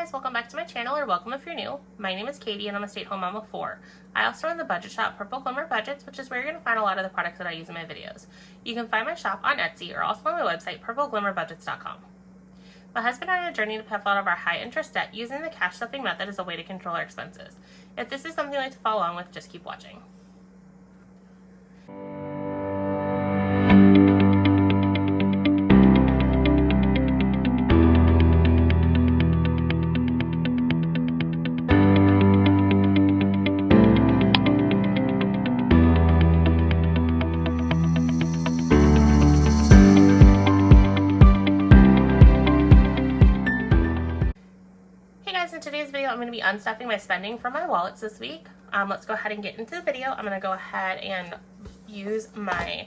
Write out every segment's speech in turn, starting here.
guys, welcome back to my channel, or welcome if you're new. My name is Katie and I'm a stay-at-home mom of 4. I also run the budget shop Purple Glimmer Budgets, which is where you're going to find a lot of the products that I use in my videos. You can find my shop on Etsy or also on my website, PurpleGlimmerBudgets.com. My husband and I are on a journey to pay off out of our high interest debt using the cash stuffing method as a way to control our expenses. If this is something you'd like to follow along with, just keep watching. In today's video, I'm going to be unstuffing my spending from my wallets this week. Let's go ahead and get into the video. I'm going to go ahead and use my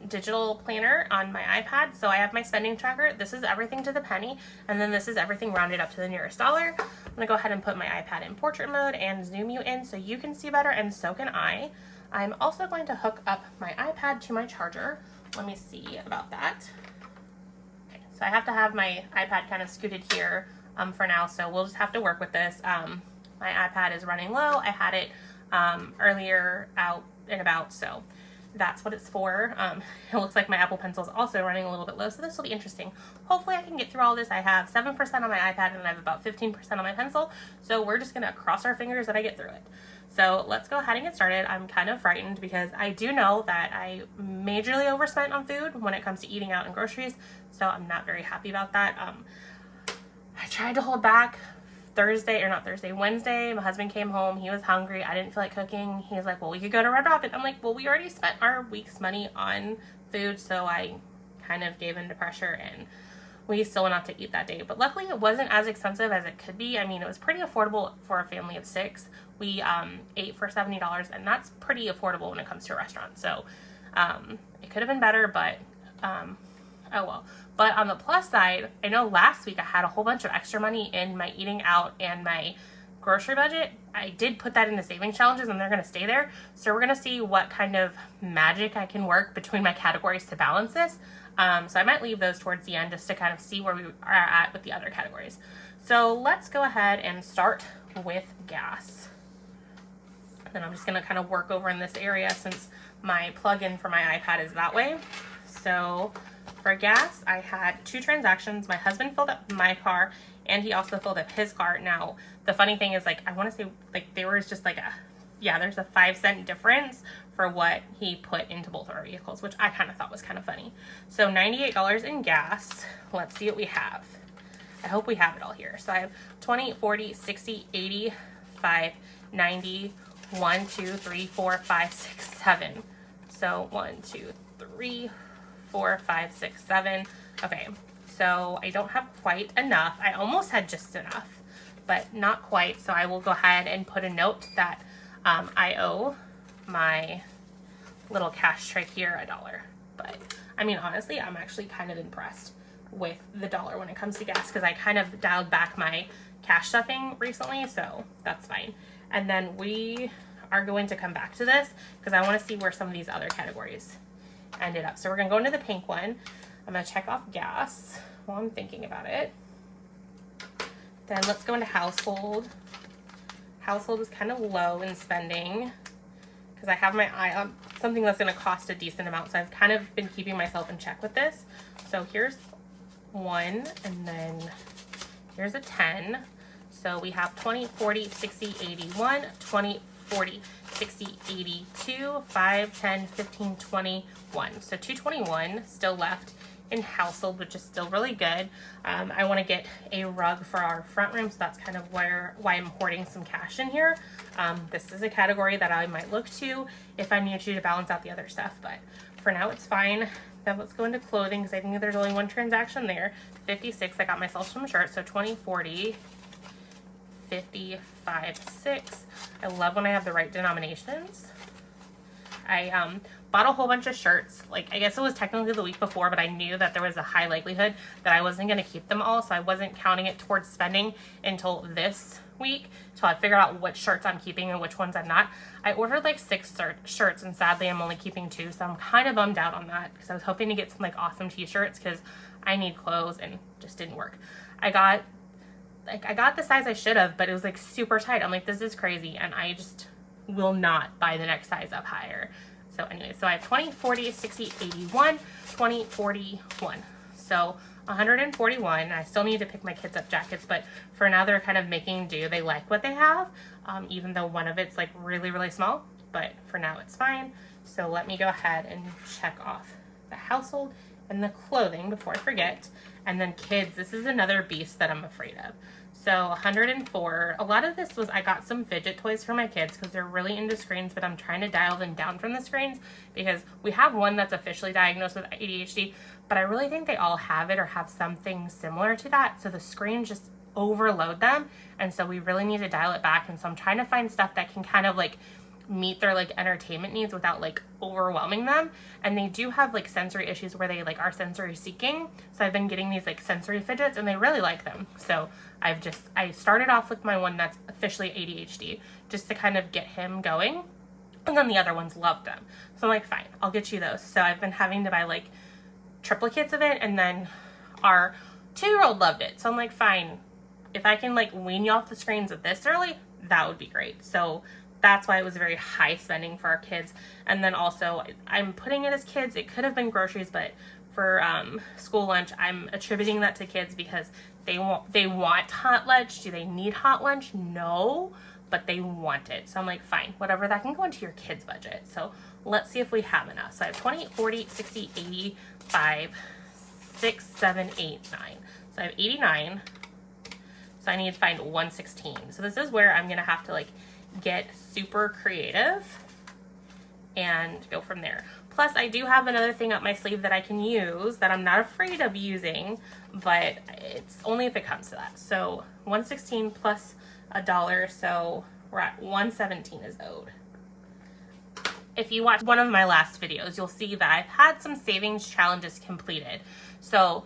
digital planner on my iPad. So I have my spending tracker. This is everything to the penny, and then this is everything rounded up to the nearest dollar. I'm going to go ahead and put my iPad in portrait mode and zoom you in so you can see better, and so can I. I'm also going to hook up my iPad to my charger. Let me see about that. Okay, so I have to have my iPad kind of scooted here for now, so we'll just have to work with this. My iPad is running low. I had it earlier out and about, so that's what it's for. It looks like my Apple Pencil is also running a little bit low, so this will be interesting. Hopefully I can get through all this. I have 7% on my iPad and I have about 15% on my pencil, so we're just gonna cross our fingers that I get through it. So let's go ahead and get started. I'm kind of frightened because I do know that I majorly overspent on food when it comes to eating out and groceries, so I'm not very happy about that. I tried to hold back Wednesday. My husband came home. He was hungry. I didn't feel like cooking. He's like, well, we could go to Red Robin. I'm like, well, we already spent our week's money on food, so I kind of gave into pressure and we still went out to eat that day. But luckily it wasn't as expensive as it could be. I mean, it was pretty affordable for a family of 6. We ate for $70, and that's pretty affordable when it comes to a restaurant. So it could have been better, but oh well. But on the plus side, I know last week I had a whole bunch of extra money in my eating out and my grocery budget. I did put that in the savings challenges, and they're going to stay there. So we're going to see what kind of magic I can work between my categories to balance this. So I might leave those towards the end just to kind of see where we are at with the other categories. So let's go ahead and start with gas. And I'm just going to kind of work over in this area since my plug-in for my iPad is that way. So for gas, I had 2 transactions. My husband filled up my car, and he also filled up his car. Now, the funny thing is, like, I want to say, like, there was just like there's a 5-cent difference for what he put into both of our vehicles, which I kind of thought was kind of funny. So $98 in gas. Let's see what we have. I hope we have it all here. So I have 20, 40, 60, 80, 5, 90, 1, 2, 3, 4, 5, 6, 7. So 1, 2, 3, 4, 5, 6, 7. Okay, so I don't have quite enough. I almost had just enough, but not quite. So I will go ahead and put a note that I owe my little cash tray here $1. But I mean, honestly, I'm actually kind of impressed with the $1 when it comes to gas, because I kind of dialed back my cash stuffing recently, so that's fine. And then we are going to come back to this because I want to see where some of these other categories ended up. So we're going to go into the pink one. I'm going to check off gas while I'm thinking about it. Then let's go into household. Household is kind of low in spending because I have my eye on something that's going to cost a decent amount. So I've kind of been keeping myself in check with this. So here's 1, and then here's a 10. So we have 20, 40, 60, 81, 20, 40, 60, 82, 5, 10, 15, 21. So 221 still left in household, which is still really good. I want to get a rug for our front room, so that's kind of why I'm hoarding some cash in here. This is a category that I might look to if I need to balance out the other stuff, but for now it's fine. Then let's go into clothing because I think there's only 1 transaction there. 56, I got myself some shirts, so 20, 40, 50, 5, 6. I love when I have the right denominations. I bought a whole bunch of shirts. Like, I guess it was technically the week before, but I knew that there was a high likelihood that I wasn't going to keep them all, so I wasn't counting it towards spending until this week, till I figure out which shirts I'm keeping and which ones I'm not. I ordered like 6 shirts, and sadly I'm only keeping 2, so I'm kind of bummed out on that because I was hoping to get some like awesome t-shirts because I need clothes and just didn't work. I got like, I got the size I should have, but it was like super tight. I'm like, this is crazy, and I just will not buy the next size up higher. So anyway, so I have 20, 40, 60, 81, 20, 41. So 141. I still need to pick my kids up jackets, but for now they're kind of making do. They like what they have, even though one of it's like really, really small, but for now it's fine. So let me go ahead and check off the household and the clothing before I forget. And then kids, this is another beast that I'm afraid of. So 104. A lot of this was I got some fidget toys for my kids because they're really into screens, but I'm trying to dial them down from the screens because we have one that's officially diagnosed with ADHD, but I really think they all have it or have something similar to that. So the screens just overload them, and so we really need to dial it back. And so I'm trying to find stuff that can kind of like meet their like entertainment needs without like overwhelming them. And they do have like sensory issues where they like are sensory seeking, so I've been getting these like sensory fidgets and they really like them. So I started off with my one that's officially ADHD just to kind of get him going, and then the other ones love them, so I'm like, fine, I'll get you those. So I've been having to buy like triplicates of it, and then our 2-year-old loved it, so I'm like, fine, if I can like wean you off the screens at this early, that would be great. So that's why it was very high spending for our kids. And then also I'm putting it as kids. It could have been groceries, but for school lunch, I'm attributing that to kids because they want hot lunch. Do they need hot lunch? No, but they want it. So I'm like, fine, whatever, that can go into your kids' budget. So let's see if we have enough. So I have 20, 40, 60, 80, 5, 6, 7, 8, 9. So I have 89. So I need to find 116. So this is where I'm gonna have to like get super creative and go from there. Plus I do have another thing up my sleeve that I can use that I'm not afraid of using, but it's only if it comes to that. So 116 plus $1, so we're at 117 is owed. If you watch one of my last videos, you'll see that I've had some savings challenges completed. So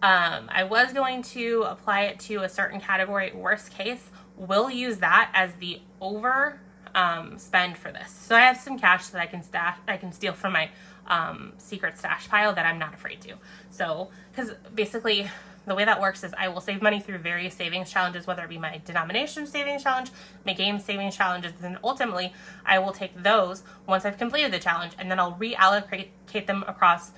I was going to apply it to a certain category. Worst case, we'll use that as the over spend for this. So I have some cash that I can steal from my secret stash pile that I'm not afraid to. So, because basically the way that works is I will save money through various savings challenges, whether it be my denomination savings challenge, my game savings challenges, and ultimately I will take those once I've completed the challenge, and then I'll reallocate them across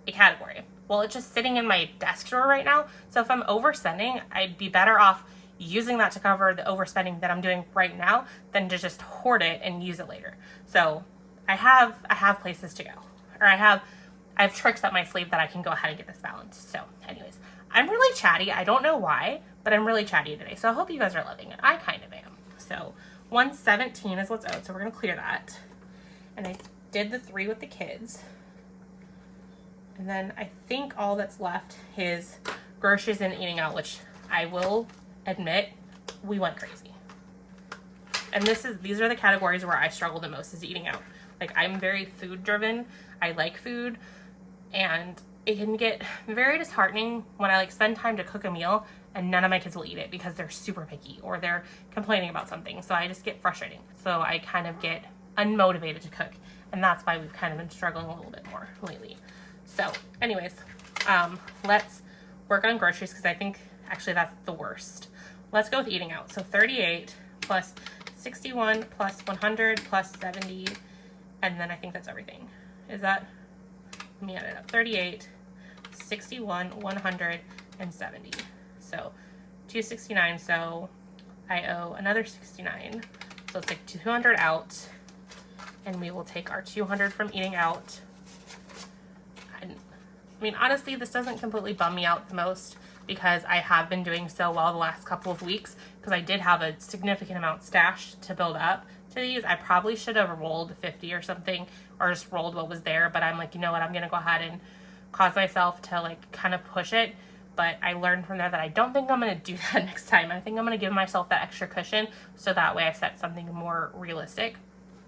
a category. Well, it's just sitting in my desk drawer right now, so if I'm overspending, I'd be better off using that to cover the overspending that I'm doing right now than to just hoard it and use it later. So I have places to go, or I have tricks up my sleeve that I can go ahead and get this balanced. So anyways, I'm really chatty. I don't know why, but I'm really chatty today. So I hope you guys are loving it. I kind of am. So 117 is what's owed. So we're going to clear that. And I did the 3 with the kids. And then I think all that's left is groceries and eating out, which I will admit we went crazy. And these are the categories where I struggle the most, is eating out. Like, I'm very food driven. I like food, and it can get very disheartening when I like spend time to cook a meal and none of my kids will eat it because they're super picky or they're complaining about something. So I just get frustrating. So I kind of get unmotivated to cook, and that's why we've kind of been struggling a little bit more lately. So anyways, let's work on groceries because I think actually that's the worst. Let's go with eating out. So 38 plus 61 plus 100 plus 70, and then I think that's everything. Is that, let me add it up, 38, 61, 100, and 70. So 269, so I owe another 69. So let's take 200 out, and we will take our 200 from eating out. I mean, honestly, this doesn't completely bum me out the most because I have been doing so well the last couple of weeks because I did have a significant amount stashed to build up to these. I probably should have rolled 50 or something, or just rolled what was there, but I'm like, you know what, I'm going to go ahead and cause myself to like kind of push it. But I learned from there that I don't think I'm going to do that next time. I think I'm going to give myself that extra cushion so that way I set something more realistic.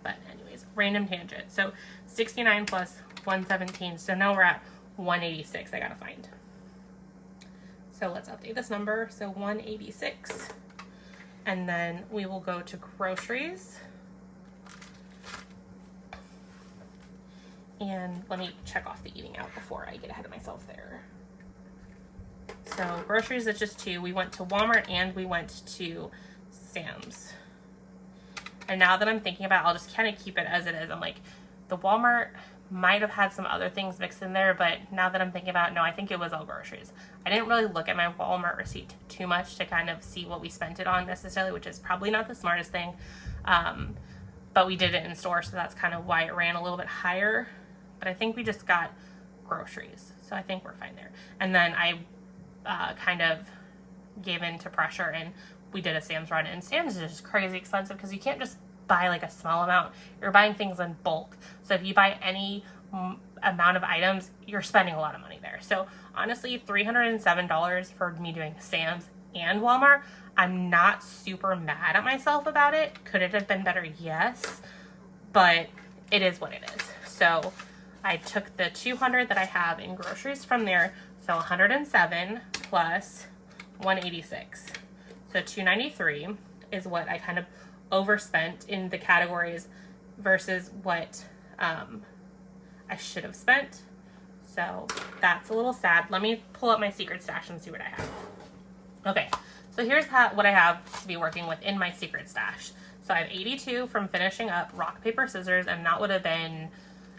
But anyways, random tangent. So 69 plus 117. So now we're at 186 I gotta find. So let's update this number. So 186. And then we will go to groceries. And let me check off the eating out before I get ahead of myself there. So groceries is just 2. We went to Walmart and we went to Sam's. And now that I'm thinking about it, I'll just kind of keep it as it is. I'm like, the Walmart might have had some other things mixed in there, but now that I'm thinking about it, no, I think it was all groceries. I didn't really look at my Walmart receipt too much to kind of see what we spent it on necessarily, which is probably not the smartest thing. But we did it in store, so that's kind of why it ran a little bit higher. But I think we just got groceries, so I think we're fine there. And then I kind of gave in to pressure and we did a Sam's run, and Sam's is just crazy expensive because you can't just buy like a small amount. You're buying things in bulk. So if you buy any amount of items, you're spending a lot of money there. So honestly, $307 for me doing Sam's and Walmart, I'm not super mad at myself about it. Could it have been better? Yes, but it is what it is. So I took the 200 that I have in groceries from there, so 107 plus 186. So 293 is what I kind of overspent in the categories versus what I should have spent. So that's a little sad. Let me pull up my secret stash and see what I have. Okay, so here's what I have to be working with in my secret stash. So I have 82 from finishing up rock, paper, scissors, and that would have been,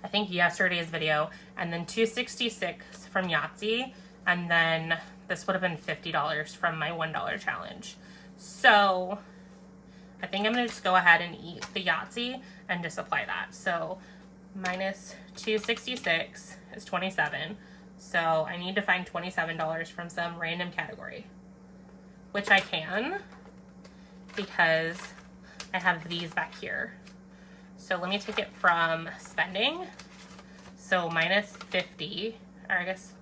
I think, yesterday's video. And then 266 from Yahtzee. And then this would have been $50 from my $1 challenge. So I think I'm gonna just go ahead and eat the Yahtzee and just apply that. So minus 266 is 27. So I need to find $27 from some random category, which I can because I have these back here. So let me take it from spending. So minus 50, or I guess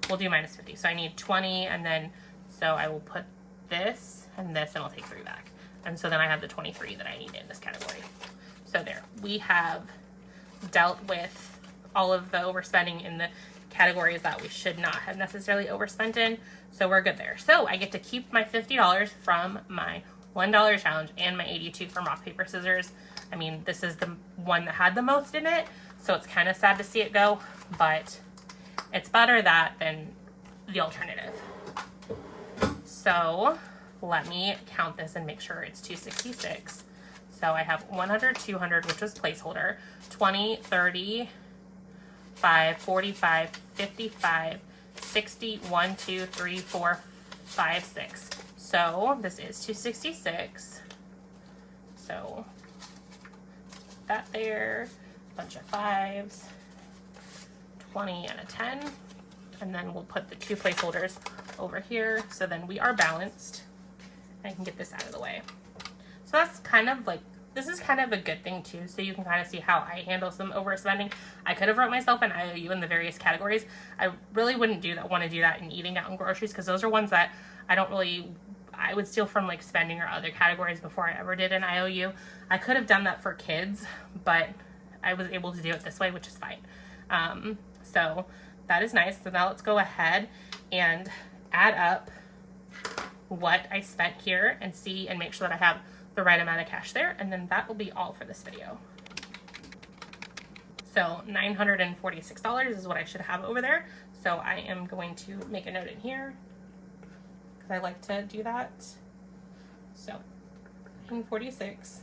we'll do minus 50. So I need 20, and then, so I will put this and this, and I'll take 3 back. And so then I have the 23 that I need in this category. So there, we have dealt with all of the overspending in the categories that we should not have necessarily overspent in. So we're good there. So I get to keep my $50 from my $1 challenge and my 82 from rock, paper, scissors. I mean, this is the one that had the most in it, so it's kind of sad to see it go, but it's better that than the alternative. So let me count this and make sure it's 266. So I have 100, 200, which was placeholder, 20, 30, 5, 45, 55, 60, 1, 2, 3, 4, 5, 6. So this is 266. So that there, bunch of 5s, 20 and a 10. And then we'll put the 2 placeholders over here. So then we are balanced. I can get this out of the way. So that's kind of like, this is kind of a good thing too. So you can kind of see how I handle some overspending. I could have wrote myself an IOU in the various categories. I really wouldn't want to do that in eating out in groceries, because those are ones that I would steal from like spending or other categories before I ever did an IOU. I could have done that for kids, but I was able to do it this way, which is fine. So that is nice. So now let's go ahead and add up what I spent here and see and make sure that I have the right amount of cash there, and then that will be all for this video. So $946 is what I should have over there. So I am going to make a note in here because I like to do that. So 946.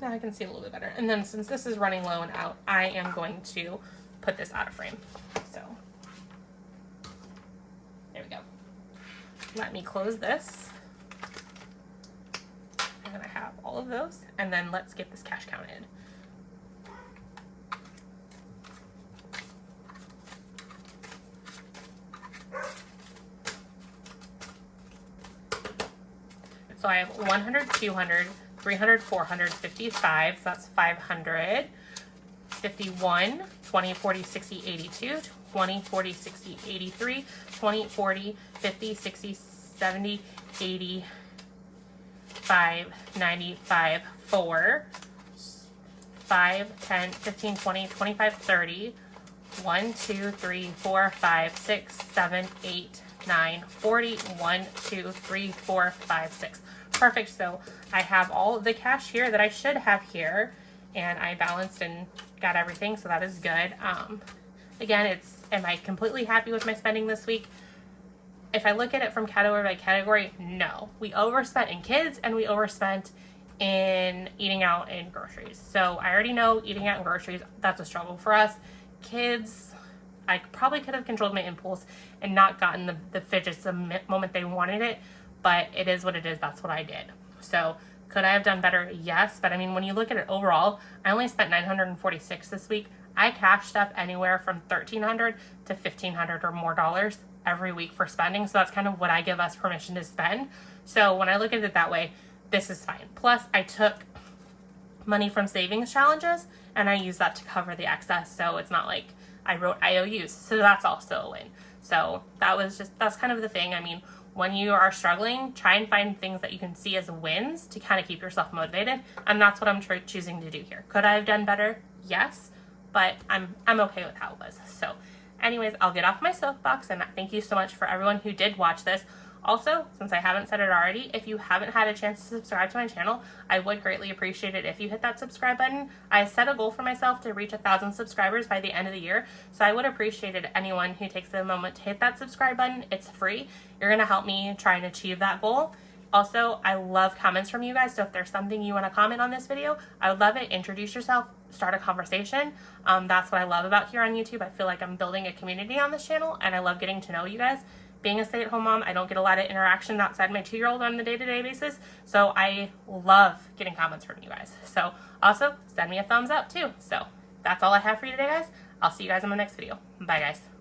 Now I can see a little bit better. And then since this is running low and out, I am going to put this out of frame. So there we go. Let me close this. I'm gonna have all of those, and then let's get this cash counted. So I have 100, 200, 300, 400, 55, so that's 500, 51, 20, 40, 60, 82, 20, 40, 60, 83, 20, 40, 50, 60, 70, 80, 5, 95, 4, 5, 10, 15, 20, 25, 30, 1, 2, 3, 4, 5, 6, 7, 8, 9, 40, 1, 2, 3, 4, 5, 6. Perfect. So I have all the cash here that I should have here, and I balanced and got everything, so that is good. again, it's, am I completely happy with my spending this week? If I look at it from category by category, no. We overspent in kids and we overspent in eating out and groceries. So I already know eating out and groceries, that's a struggle for us. Kids, I probably could have controlled my impulse and not gotten the fidgets the moment they wanted it, but it is what it is. That's what I did. So could I have done better? Yes. But I mean, when you look at it overall, I only spent $946 this week. I cash stuff anywhere from $1,300 to $1,500 or more dollars every week for spending. So that's kind of what I give us permission to spend. So when I look at it that way, this is fine. Plus I took money from savings challenges and I used that to cover the excess. So it's not like I wrote IOUs. So that's also a win. So that's kind of the thing. I mean, when you are struggling, try and find things that you can see as wins to kind of keep yourself motivated. And that's what I'm choosing to do here. Could I have done better? Yes. But I'm okay with how it was. So anyways, I'll get off my soapbox and thank you so much for everyone who did watch this. Also, since I haven't said it already, if you haven't had a chance to subscribe to my channel, I would greatly appreciate it if you hit that subscribe button. I set a goal for myself to reach 1,000 subscribers by the end of the year, so I would appreciate it anyone who takes a moment to hit that subscribe button. It's free. You're going to help me try and achieve that goal. Also, I love comments from you guys, so if there's something you want to comment on this video, I would love it. Introduce yourself, start a conversation. That's what I love about here on YouTube. I feel like I'm building a community on this channel, and I love getting to know you guys. Being a stay-at-home mom, I don't get a lot of interaction outside my 2-year-old on the day-to-day basis, so I love getting comments from you guys. So also, send me a thumbs up too. So that's all I have for you today, guys. I'll see you guys in the next video. Bye, guys.